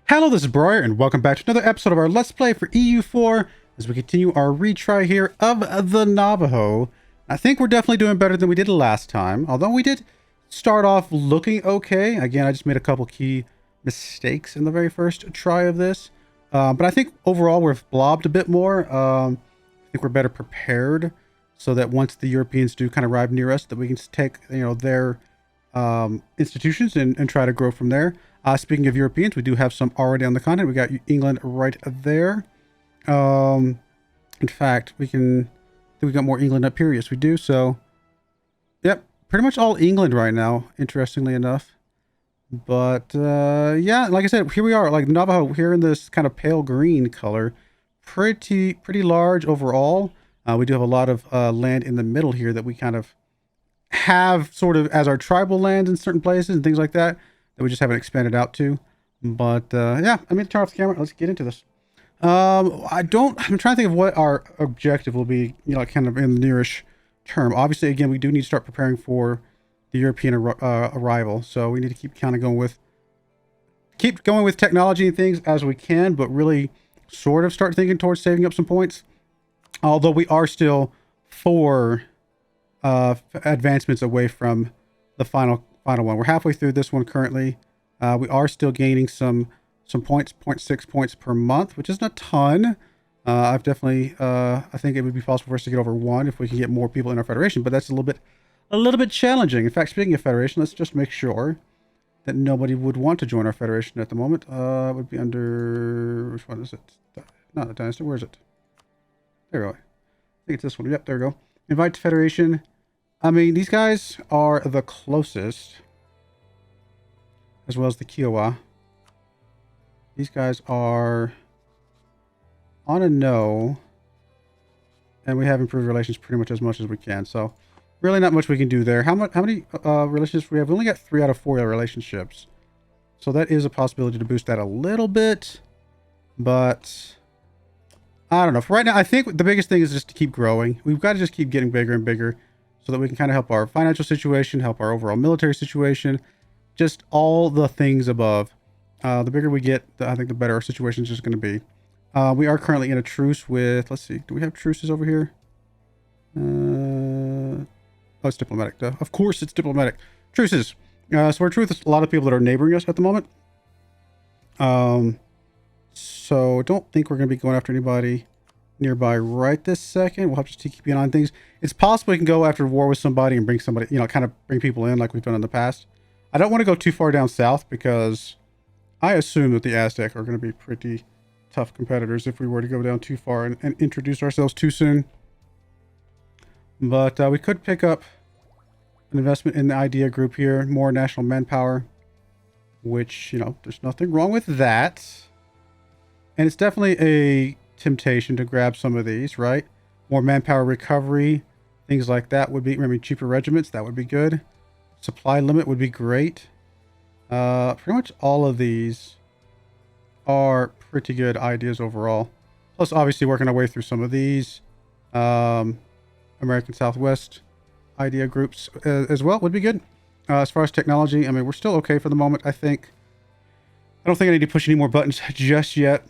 Hello, this is Broyar, and welcome back to another episode of our Let's Play for EU4 as we continue our retry here of the Navajo. I think we're definitely doing better than we did last time, although we did start off looking okay. Again, I just made a couple key mistakes in the very first try of this, but I think overall we've blobbed a bit more. I think we're better prepared so that once the Europeans do kind of arrive near us, that we can take, their institutions and try to grow from there. Speaking of Europeans, we do have some already on the continent. We got England right there. In fact, we got more England up here. Yes, we do. So, yep, pretty much all England right now, interestingly enough. But, yeah, like I said, here we are, like Navajo here in this kind of pale green color. Pretty large overall. We do have a lot of land in the middle here that we kind of have sort of as our tribal lands in certain places and things like that we just haven't expanded out to. But yeah, I'm gonna turn off the camera. Let's get into this. I'm trying to think of what our objective will be, kind of in the nearish term. Obviously, again, we do need to start preparing for the European arrival. So we need to keep going with technology and things as we can, but really sort of start thinking towards saving up some points. Although we are still 4 advancements away from the final one. We're halfway through this one currently. We are still gaining some points, 0.6 points per month, which isn't a ton. I've definitely, I think it would be possible for us to get over 1 if we can get more people in our federation, but that's a little bit challenging. In fact, speaking of federation, let's just make sure that nobody would want to join our federation at the moment. It would be under, which one is it? Not the dynasty. Where is it? There we go. I think it's this one. Yep, there we go. Invite to federation. I mean, these guys are the closest, as well as the Kiowa. These guys are on a no, and we have improved relations pretty much as we can. So, really, not much we can do there. How many relationships do we have? We only got 3 out of 4 relationships, so that is a possibility to boost that a little bit. But I don't know. For right now, I think the biggest thing is just to keep growing. We've got to just keep getting bigger and bigger, so that we can kind of help our financial situation, help our overall military situation, just all the things above. The bigger we get, I think the better our situation is just going to be. We are currently in a truce with, let's see, do we have truces over here? Oh, it's diplomatic. Of course it's diplomatic. Truces. So we're truce with a lot of people that are neighboring us at the moment. So I don't think we're going to be going after anybody nearby right this second. We'll have to keep an eye on things. It's possible we can go after war with somebody and bring somebody, kind of bring people in like we've done in the past. I don't want to go too far down south because I assume that the Aztec are going to be pretty tough competitors if we were to go down too far and introduce ourselves too soon. But we could pick up an investment in the idea group here, more national manpower, which, there's nothing wrong with that. And it's definitely a temptation to grab some of these, right? More manpower recovery, things like that would be, cheaper regiments, that would be good. Supply limit would be great. Pretty much all of these are pretty good ideas overall. Plus, obviously, working our way through some of these American Southwest idea groups as well would be good. As far as technology, I mean, we're still okay for the moment, I think. I don't think I need to push any more buttons just yet.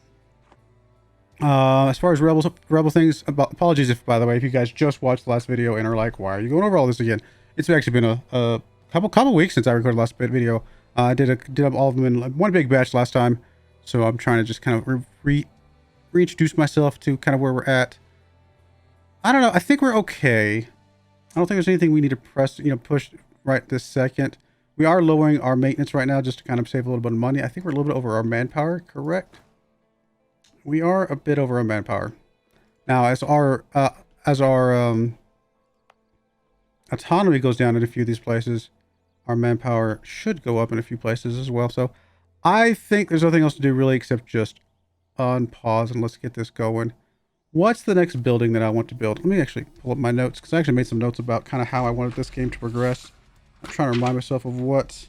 As far as rebel things, apologies if, by the way, if you guys just watched the last video and are like, why are you going over all this again? It's actually been a couple weeks since I recorded the last video. I did up all of them in one big batch last time, so I'm trying to just kind of reintroduce myself to kind of where we're at. I don't know. I think we're okay. I don't think there's anything we need to push right this second. We are lowering our maintenance right now just to kind of save a little bit of money. I think we're a little bit over our manpower, correct? We are a bit over our manpower. Now, as our autonomy goes down in a few of these places, our manpower should go up in a few places as well. So I think there's nothing else to do really except just unpause and let's get this going. What's the next building that I want to build? Let me actually pull up my notes because I actually made some notes about kind of how I wanted this game to progress. I'm trying to remind myself of what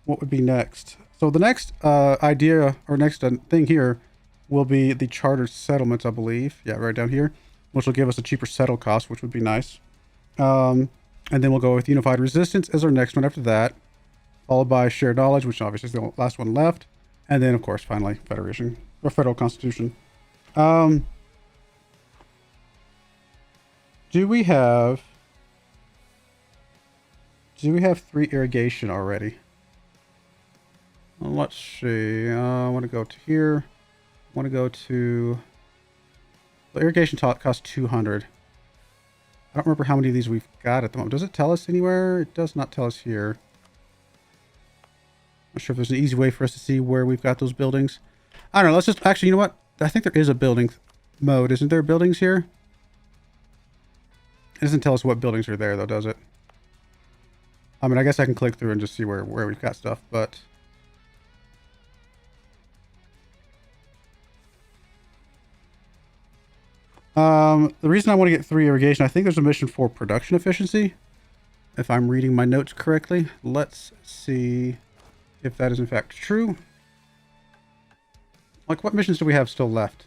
would be next. So the next idea or next thing here will be the chartered settlements, I believe. Yeah, right down here, which will give us a cheaper settle cost, which would be nice. And then we'll go with unified resistance as our next one after that, followed by shared knowledge, which obviously is the last one left. And then, of course, finally, Federation or Federal Constitution. Do we have 3 irrigation already? Well, let's see. I want to go to here. I want to go to... The irrigation costs 200. I don't remember how many of these we've got at the moment. Does it tell us anywhere? It does not tell us here. Not sure if there's an easy way for us to see where we've got those buildings. I don't know. Let's just... Actually, you know what? I think there is a building mode. Isn't there buildings here? It doesn't tell us what buildings are there, though, does it? I mean, I guess I can click through and just see where we've got stuff, but... The reason I want to get 3 irrigation, I think there's a mission for production efficiency. If I'm reading my notes correctly. Let's see if that is in fact true. Like, what missions do we have still left?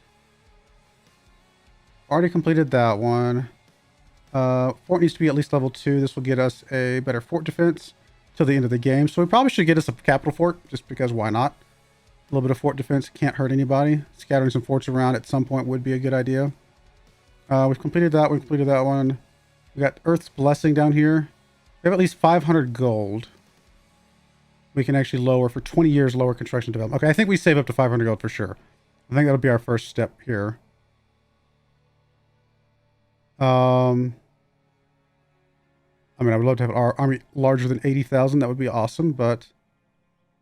Already completed that one. Fort needs to be at least level 2. This will get us a better fort defense till the end of the game. So we probably should get us a capital fort, just because why not? A little bit of fort defense can't hurt anybody. Scattering some forts around at some point would be a good idea. We've completed that. We've completed that one. We got Earth's Blessing down here. We have at least 500 gold. We can actually lower for 20 years, lower construction development. Okay, I think we save up to 500 gold for sure. I think that'll be our first step here. I mean, I would love to have our army larger than 80,000. That would be awesome, but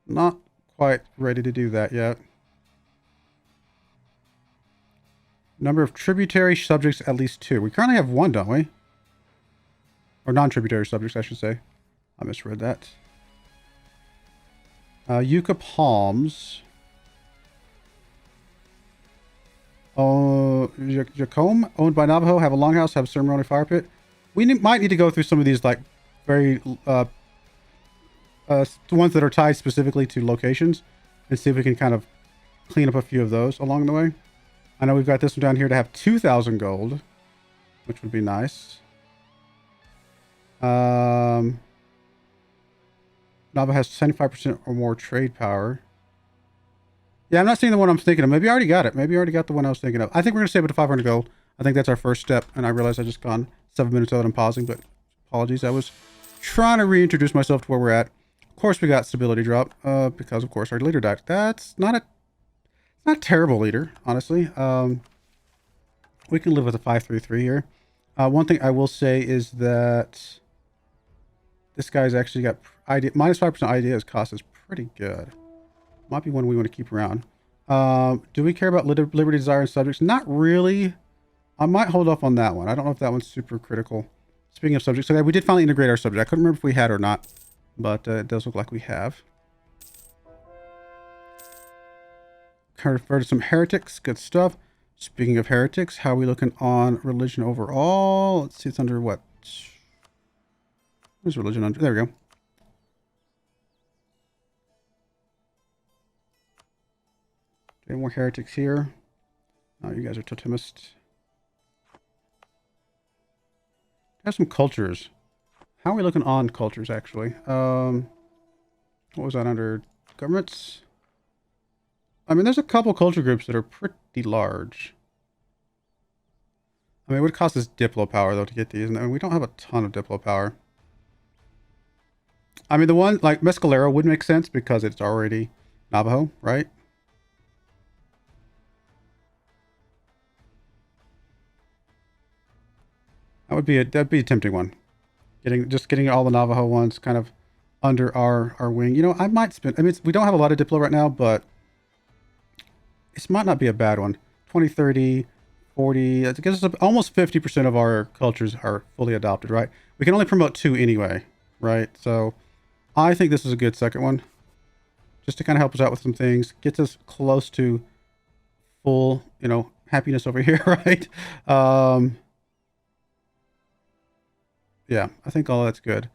not quite ready to do that yet. Number of tributary subjects, at least 2. We currently have 1, don't we? Or non-tributary subjects, I should say. I misread that. Yucca Palms. XCOM, owned by Navajo, have a longhouse, have a ceremonial fire pit. We might need to go through some of these, like, very, ones that are tied specifically to locations and see if we can kind of clean up a few of those along the way. I know we've got this one down here to have 2,000 gold, which would be nice. Navajo has 75% or more trade power. Yeah, I'm not seeing the one I'm thinking of. Maybe I already got it. Maybe I already got the one I was thinking of. I think we're going to save it to 500 gold. I think that's our first step. And I realized I just gone 7 minutes without pausing, but apologies. I was trying to reintroduce myself to where we're at. Of course, we got stability drop because, of course, our leader died. That's not a terrible leader, honestly. We can live with a 533 here. One thing I will say is that this guy's actually got idea, minus 5% ideas cost is pretty good. Might be one we want to keep around. Do we care about liberty, desire, and subjects? Not really. I might hold off on that one. I don't know if that one's super critical. Speaking of subjects, okay, we did finally integrate our subject. I couldn't remember if we had or not, but it does look like we have. Converted some heretics. Good stuff. Speaking of heretics, how are we looking on religion overall? Let's see, it's under what? Where's religion under? There we go. Any more heretics here? Oh, you guys are totemists. Have some cultures. How are we looking on cultures, actually? What was that under? Governments? I mean, there's a couple culture groups that are pretty large. I mean, it would cost us Diplo power, though, to get these. And we don't have a ton of Diplo power. I mean, the one, like, Mescalero would make sense because it's already Navajo, right? That'd be a tempting one. Getting all the Navajo ones kind of under our wing. You know, I might spend, I mean, we don't have a lot of Diplo right now, but this might not be a bad one. 20, 30, 40, it gives us almost 50% of our cultures are fully adopted, right? We can only promote 2 anyway, right? So I think this is a good second one. Just to kind of help us out with some things. Gets us close to full, you know, happiness over here, right? Yeah, I think all that's good.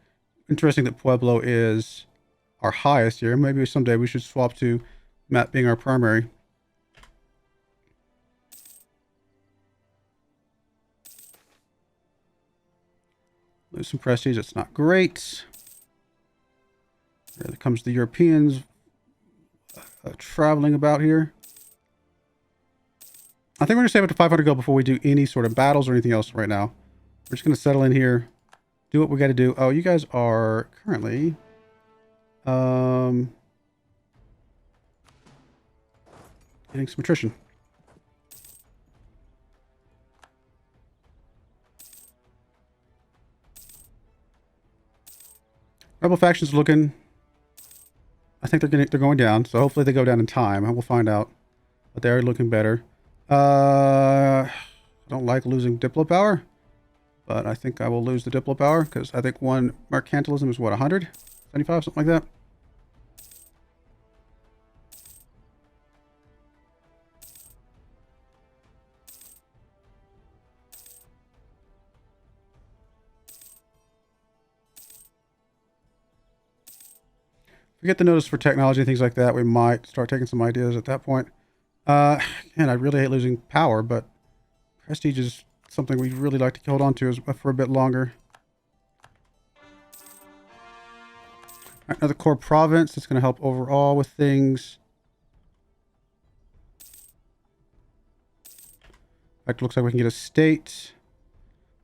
Interesting that Pueblo is our highest here. Maybe someday we should swap to Matt being our primary. Lose some prestige. That's not great. Here comes the Europeans traveling about here. I think we're going to save up to 500 gold before we do any sort of battles or anything else right now. We're just going to settle in here, do what we got to do. Oh, you guys are currently... getting some attrition. Rebel faction's looking... I think they're going down, so hopefully they go down in time. We'll find out. But they are looking better. I don't like losing Diplo power, but I think I will lose the Diplo power because I think one mercantilism is what, 100? 75, something like that. If we get the notice for technology and things like that, we might start taking some ideas at that point. And I really hate losing power, but prestige is something we really like to hold on to for a bit longer. All right, another core province that's going to help overall with things. In fact, it looks like we can get a state.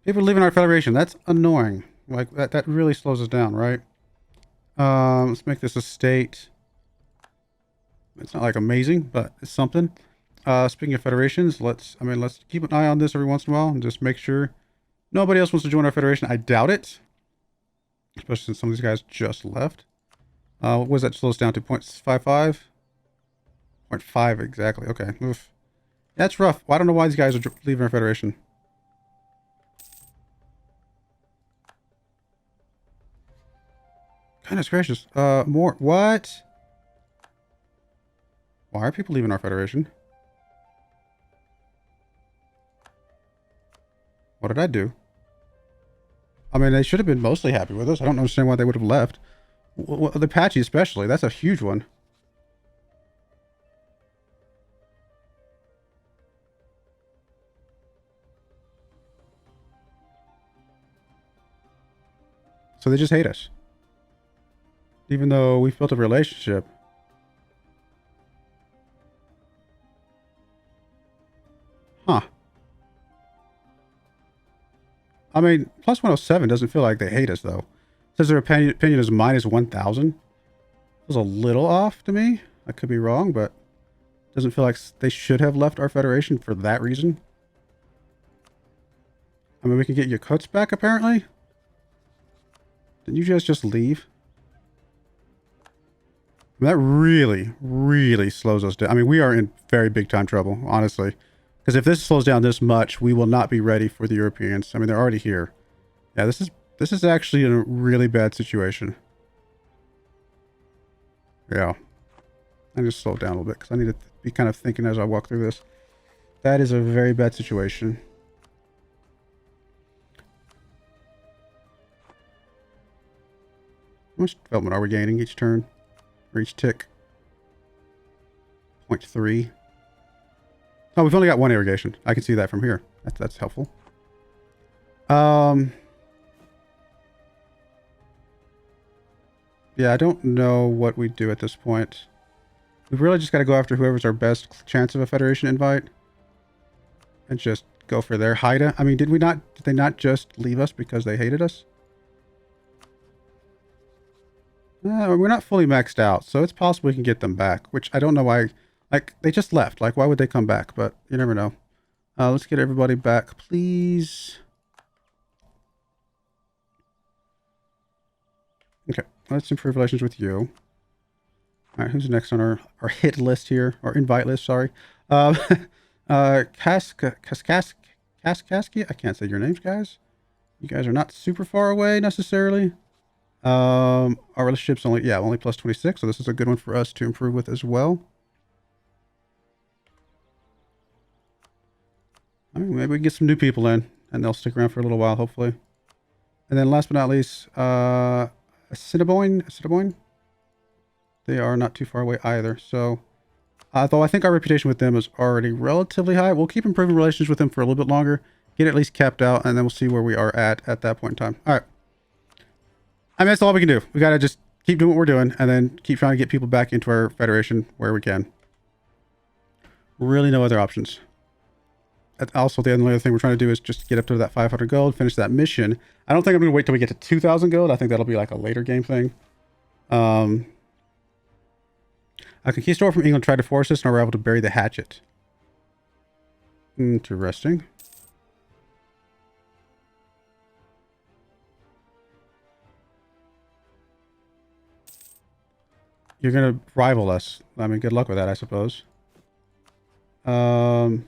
People leaving our federation. That's annoying. Like that really slows us down, right? Let's make this a state. It's not like amazing, but it's something. Speaking of federations, let's keep an eye on this every once in a while and just make sure nobody else wants to join our federation. I doubt it. Especially since some of these guys just left. What was that slow us down to? 0.55? 0.5 exactly. Okay. Oof. That's rough. Well, I don't know why these guys are leaving our federation. Goodness gracious. More. What? Why are people leaving our federation? What did I do? I mean, they should have been mostly happy with us. I don't understand why they would have left. The Apache especially. That's a huge one. So they just hate us. Even though we've built a relationship. Huh. I mean, plus 107 doesn't feel like they hate us, though. It says their opinion is minus 1,000. Feels a little off to me. I could be wrong, but it doesn't feel like they should have left our federation for that reason. I mean, we can get Yakuts back, apparently. Didn't you guys just leave? I mean, that really, really slows us down. I mean, we are in very big time trouble, honestly. Because if this slows down this much, we will not be ready for the Europeans. I mean, they're already here. Yeah, this is actually a really bad situation. Yeah. I just slow down a little bit because I need to be kind of thinking as I walk through this. That is a very bad situation. How much development are we gaining each turn? Or each tick? 0.3. Oh, we've only got one irrigation. I can see that from here. That's helpful. Yeah, I don't know what we do at this point. We've really just got to go after whoever's our best chance of a Federation invite. And just go for their Haida. I mean, did they not just leave us because they hated us? We're not fully maxed out, so it's possible we can get them back, which I don't know why. Like, they just left. Like, why would they come back? But you never know. Let's get everybody back, please. Okay, let's improve relations with you. All right, who's next on our hit list here? Or invite list, sorry. Kaskaski? I can't say your names, guys. You guys are not super far away, necessarily. Our relationship's only plus 26, so this is a good one for us to improve with as well. I mean, maybe we can get some new people in, and they'll stick around for a little while, hopefully. And then last but not least, Assiniboine. They are not too far away either. So, though I think our reputation with them is already relatively high, we'll keep improving relations with them for a little bit longer, get it at least kept out, and then we'll see where we are at that point in time. All right. I mean, that's all we can do. We got to just keep doing what we're doing, and then keep trying to get people back into our federation where we can. Really no other options. Also, the only other thing we're trying to do is just get up to that 500 gold, finish that mission. I don't think I'm going to wait till we get to 2,000 gold. I think that'll be like a later game thing. A conquistador from England tried to force us, and we were able to bury the hatchet. Interesting. You're going to rival us. I mean, good luck with that, I suppose. Only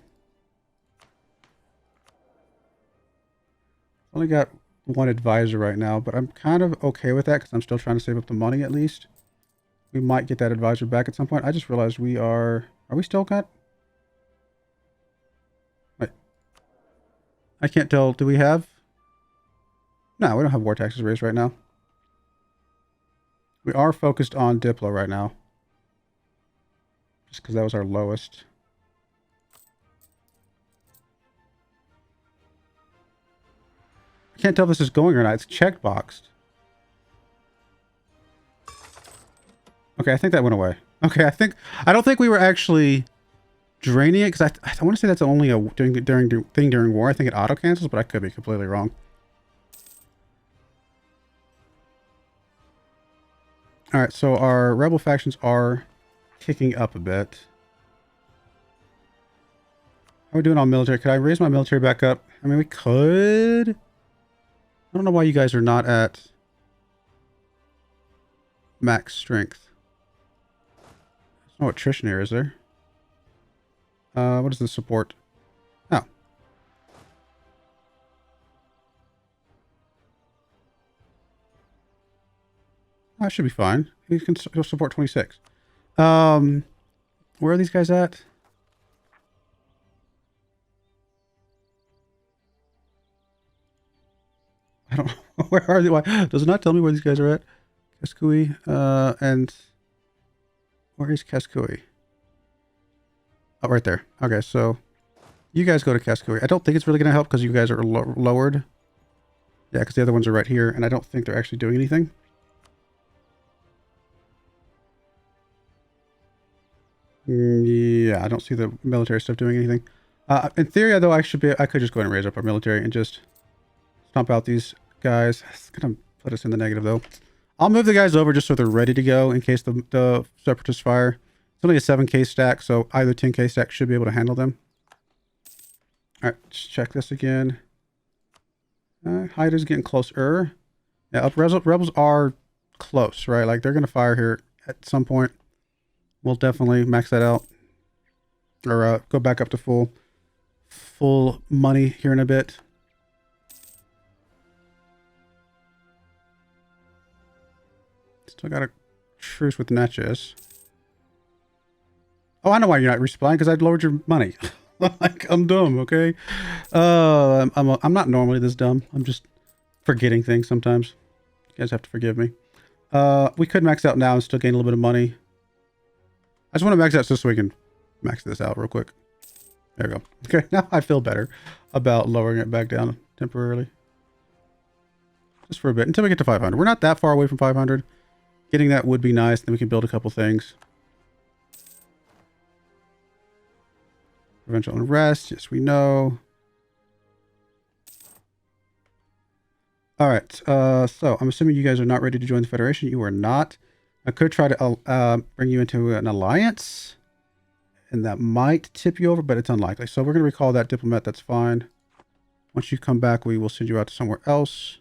got one advisor right now, but I'm kind of okay with that because I'm still trying to save up the money at least. We might get that advisor back at some point. I just realized we are we still got? Wait. I can't tell. Do we have? No, we don't have war taxes raised right now. We are focused on Diplo right now. Just because that was our lowest. I can't tell if this is going or not. It's checked boxed. Okay, I think that went away. Okay, I don't think we were actually draining it because I want to say that's only a thing during war. I think it auto cancels, but I could be completely wrong. All right, so our rebel factions are kicking up a bit. How are we doing on military? Could I raise my military back up? I mean, we could. I don't know why you guys are not at max strength. There's no attrition here, is there? What is the support? Oh. That should be fine. He can support 26. Where are these guys at? I don't know. Where are they? Why does it not tell me where these guys are at? Kaskui, and where is Kaskui? Oh, right there. Okay, so you guys go to Kaskui. I don't think it's really going to help because you guys are lowered. Yeah, because the other ones are right here, and I don't think they're actually doing anything. Yeah, I don't see the military stuff doing anything. In theory, though, I could just go ahead and raise up our military and just stomp out these guys. It's gonna put us in the negative, though. I'll move the guys over just so they're ready to go in case the separatists fire. It's only a 7k stack, so either 10k stack should be able to handle them. All right, let's check this again. Hyder's getting closer. Yeah, rebels are close, right? Like they're gonna fire here at some point. We'll definitely max that out, or go back up to full money here in a bit. Still got a truce with Natchez. Oh, I know why you're not resupplying, because I lowered your money. Like, I'm dumb, okay? I'm not normally this dumb. I'm just forgetting things sometimes. You guys have to forgive me. We could max out now and still gain a little bit of money. I just want to max out just so we can max this out real quick. There we go. Okay, now I feel better about lowering it back down temporarily. Just for a bit, until we get to 500. We're not that far away from 500. Getting that would be nice. Then we can build a couple things. Provincial unrest. Yes, we know. All right. So I'm assuming you guys are not ready to join the Federation. You are not. I could try to bring you into an alliance. And that might tip you over, but it's unlikely. So we're going to recall that diplomat. That's fine. Once you come back, we will send you out to somewhere else.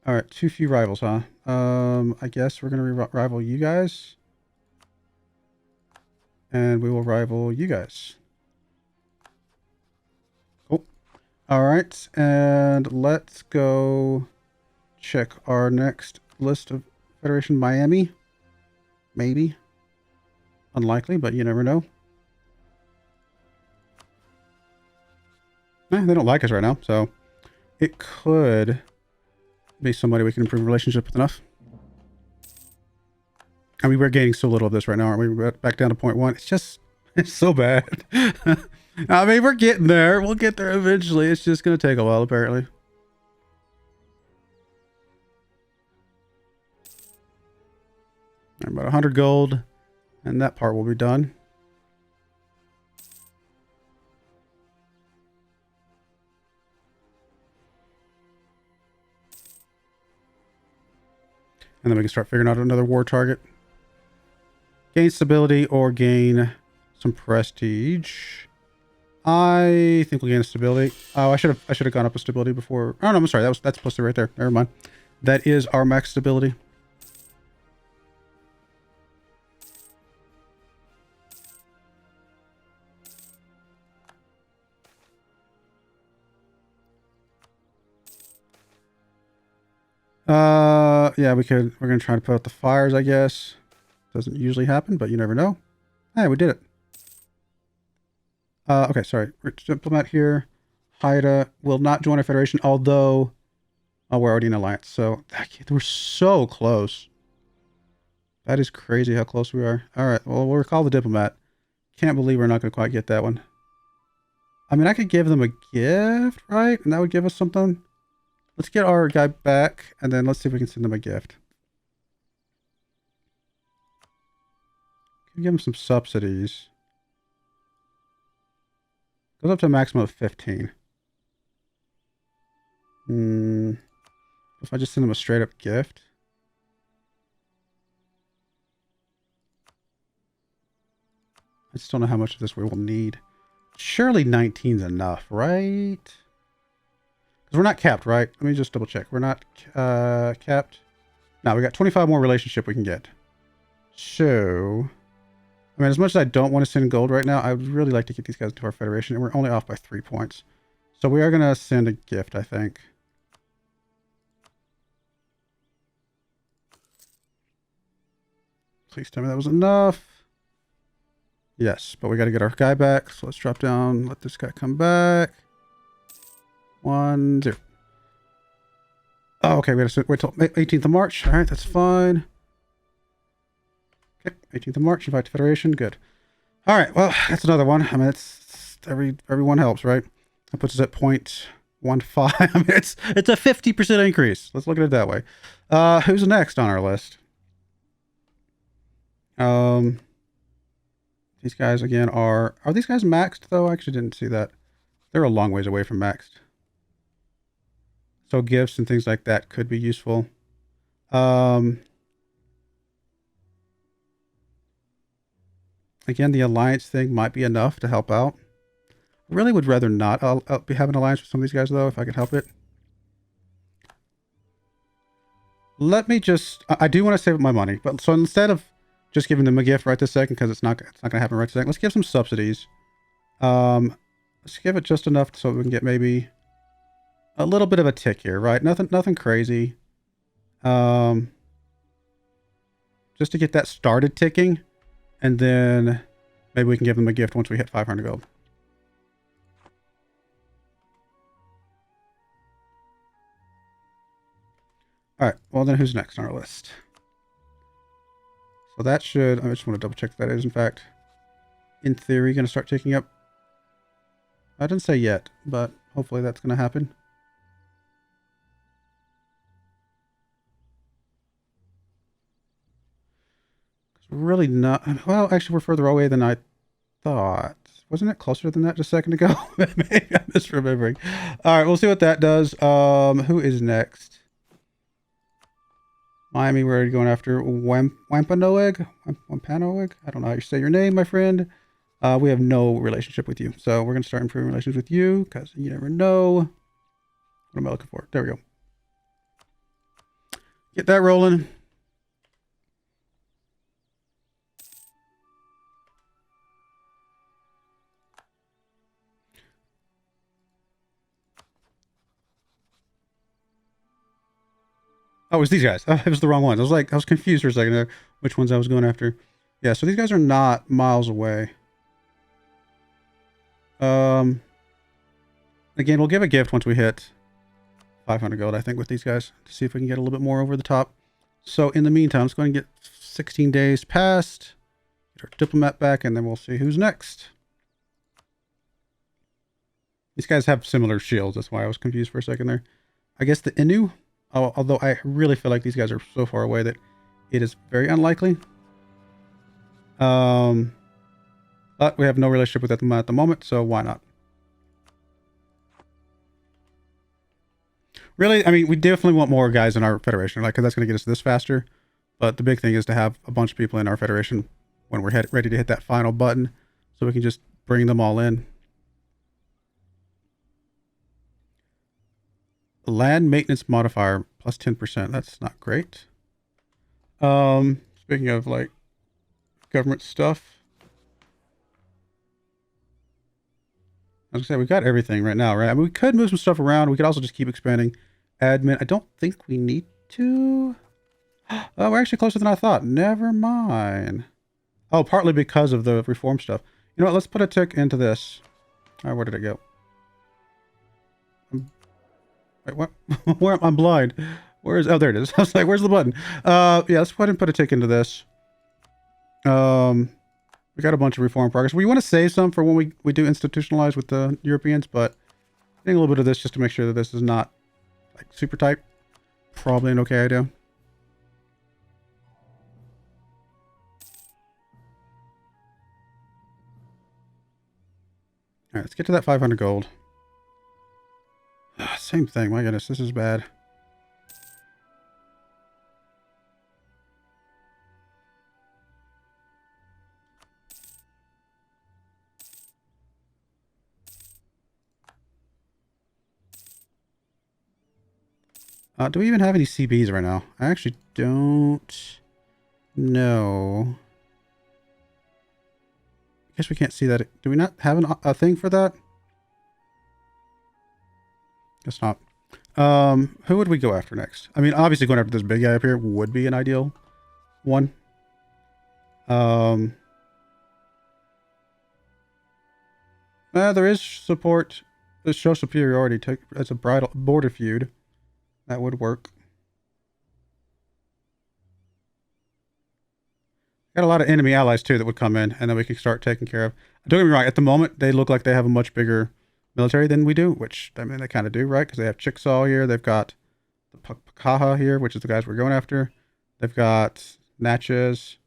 All right. Too few rivals, huh? I guess we're going to rival you guys. And we will rival you guys. Cool. All right. And let's go check our next list of Federation. Miami. Maybe. Unlikely, but you never know. They don't like us right now, so it could be somebody we can improve relationship with enough. I mean, we're gaining so little of this right now, aren't we? We're back down to 0.1. It's so bad. I mean, we're getting there. We'll get there eventually. It's just going to take a while, apparently. About 100 gold, and that part will be done. And then we can start figuring out another war target. Gain stability or gain some prestige. I think we'll gain stability. Oh, I should have gone up a stability before. Oh no, I'm sorry. That's posted right there. Never mind. That is our max stability. Yeah, we're gonna try to put out the fires, I guess. Doesn't usually happen, but you never know. Hey, we did it. Okay, sorry. Diplomat here. Haida will not join our federation, although we're already in alliance. So we're so close. That is crazy how close we are. All right, well, we'll recall the diplomat. Can't believe we're not going to quite get that one. I mean, I could give them a gift, right? And that would give us something. Let's get our guy back, and then let's see if we can send them a gift. Can give them some subsidies. Goes up to a maximum of 15. If I just send them a straight up gift. I just don't know how much of this we will need. Surely 19's enough, right? Because we're not capped, right? Let me just double check. We're not capped. No, we got 25 more relationship we can get. So, I mean, as much as I don't want to send gold right now, I would really like to get these guys into our federation, and we're only off by 3 points. So we are going to send a gift, I think. Please tell me that was enough. Yes, but we got to get our guy back. So let's drop down, let this guy come back. 1, 0. Oh, okay, we got to wait till 18th of March. All right, that's fine. Okay, 18th of March, invite to Federation. Good. All right, well, that's another one. I mean, it's everyone helps, right? That puts us at 0.15. I mean, it's a 50% increase. Let's look at it that way. Who's next on our list? These guys again are these guys maxed though? I actually didn't see that. They're a long ways away from maxed. So gifts and things like that could be useful. Again, the alliance thing might be enough to help out. I really would rather not be having an alliance with some of these guys though, if I could help it. Let me just, I do want to save up my money, but so instead of just giving them a gift right this second, because it's not going to happen right this second, let's give some subsidies. Let's give it just enough so we can get maybe a little bit of a tick here, right? Nothing crazy. Just to get that started ticking, and then maybe we can give them a gift once we hit 500 gold. All right, well then who's next on our list? So that should, I just want to double check that is in fact, in theory, going to start ticking up. I didn't say yet, but hopefully that's going to happen. Really not, well, actually we're further away than I thought. Wasn't it closer than that just a second ago? Maybe I'm misremembering. All right, we'll see what that does. Who is next? Miami, we're already going after Wampanoag? Wampanoag? I don't know how you say your name, my friend. We have no relationship with you. So we're going to start improving relations with you because you never know. What am I looking for? There we go. Get that rolling. Oh, it was these guys. It was the wrong ones. I was confused for a second there, which ones I was going after. Yeah, so these guys are not miles away. Again, we'll give a gift once we hit 500 gold, I think, with these guys to see if we can get a little bit more over the top. So in the meantime, let's go and get 16 days past, get our diplomat back, and then we'll see who's next. These guys have similar shields. That's why I was confused for a second there. I guess the Innu. Oh, although I really feel like these guys are so far away that it is very unlikely. But we have no relationship with them at the moment, so why not? Really, I mean, we definitely want more guys in our federation, like, because that's going to get us this faster. But the big thing is to have a bunch of people in our federation when we're ready to hit that final button, so we can just bring them all in. Land maintenance modifier plus 10%. That's not great. Speaking of like government stuff, I was gonna say we got everything right now, right? I mean, we could move some stuff around. We could also just keep expanding admin. I don't think we need to. Oh, we're actually closer than I thought. Never mind. Oh, partly because of the reform stuff. You know what? Let's put a tick into this. All right, where did it go? Wait, what? Where? I'm blind. Where is? Oh, there it is. I was like, where's the button? Yeah, let's go ahead and put a tick into this. We got a bunch of reform progress. We want to save some for when we do institutionalize with the Europeans, but getting a little bit of this just to make sure that this is not like super tight. Probably an okay idea. All right, let's get to that 500 gold. Same thing. My goodness, this is bad. Do we even have any CBs right now? I actually don't know. I guess we can't see that. Do we not have a thing for that? Guess not. Who would we go after next? I mean, obviously going after this big guy up here would be an ideal one. There is support. Let's show superiority. As a border feud. That would work. Got a lot of enemy allies too that would come in, and then we can start taking care of. Don't get me wrong. At the moment, they look like they have a much bigger military than we do, which I mean they kind of do, right? Because they have Chickasaw here. They've got the Pakaha here, which is the guys we're going after. They've got Natchez.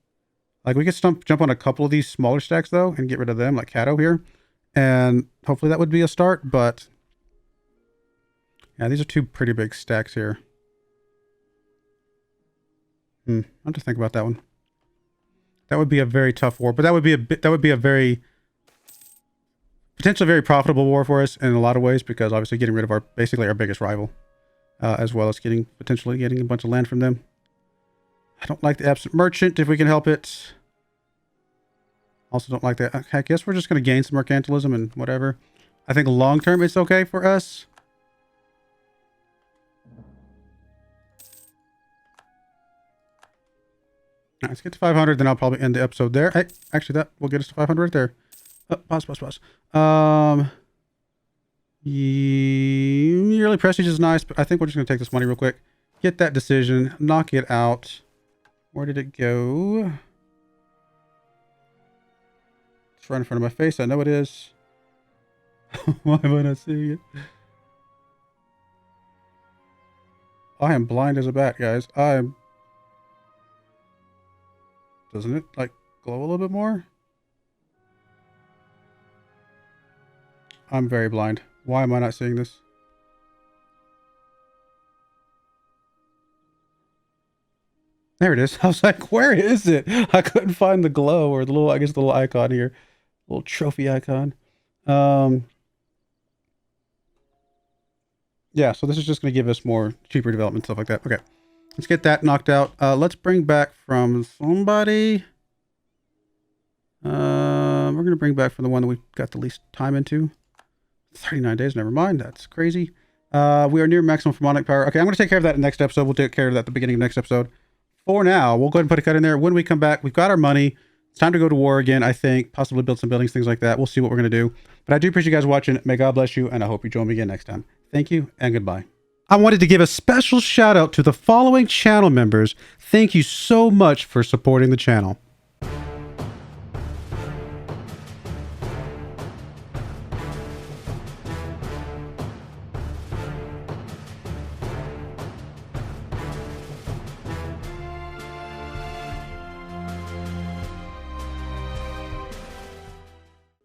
Like we could jump on a couple of these smaller stacks though, and get rid of them, like Caddo here, and hopefully that would be a start. But yeah, these are two pretty big stacks here. I have to think about that one. That would be a very tough war, but that would be a very potentially very profitable war for us in a lot of ways, because obviously getting rid of basically our biggest rival, as well as potentially getting a bunch of land from them. I don't like the absent merchant if we can help it. Also don't like that. I guess we're just going to gain some mercantilism and whatever. I think long term it's okay for us. All right, let's get to 500, then I'll probably end the episode there. Hey, actually, that will get us to 500 right there. Oh, pause. Yearly prestige is nice, but I think we're just going to take this money real quick. Get that decision. Knock it out. Where did it go? It's right in front of my face. I know it is. Why am I not seeing it? I am blind as a bat, guys. Doesn't it, like, glow a little bit more? I'm very blind. Why am I not seeing this? There it is. I was like, where is it? I couldn't find the glow or the little, I guess the little icon here. Little trophy icon. Yeah, so this is just going to give us more cheaper development, stuff like that. Okay. Let's get that knocked out. Let's bring back from somebody. We're going to bring back from the one that we got the least time into. 39 days, never mind. That's crazy. We are near maximum harmonic power. Okay, I'm going to take care of that in the next episode. We'll take care of that at the beginning of next episode. For now, we'll go ahead and put a cut in there. When we come back, we've got our money. It's time to go to war again, I think. Possibly build some buildings, things like that. We'll see what we're going to do. But I do appreciate you guys watching. May God bless you, and I hope you join me again next time. Thank you, and goodbye. I wanted to give a special shout out to the following channel members. Thank you so much for supporting the channel.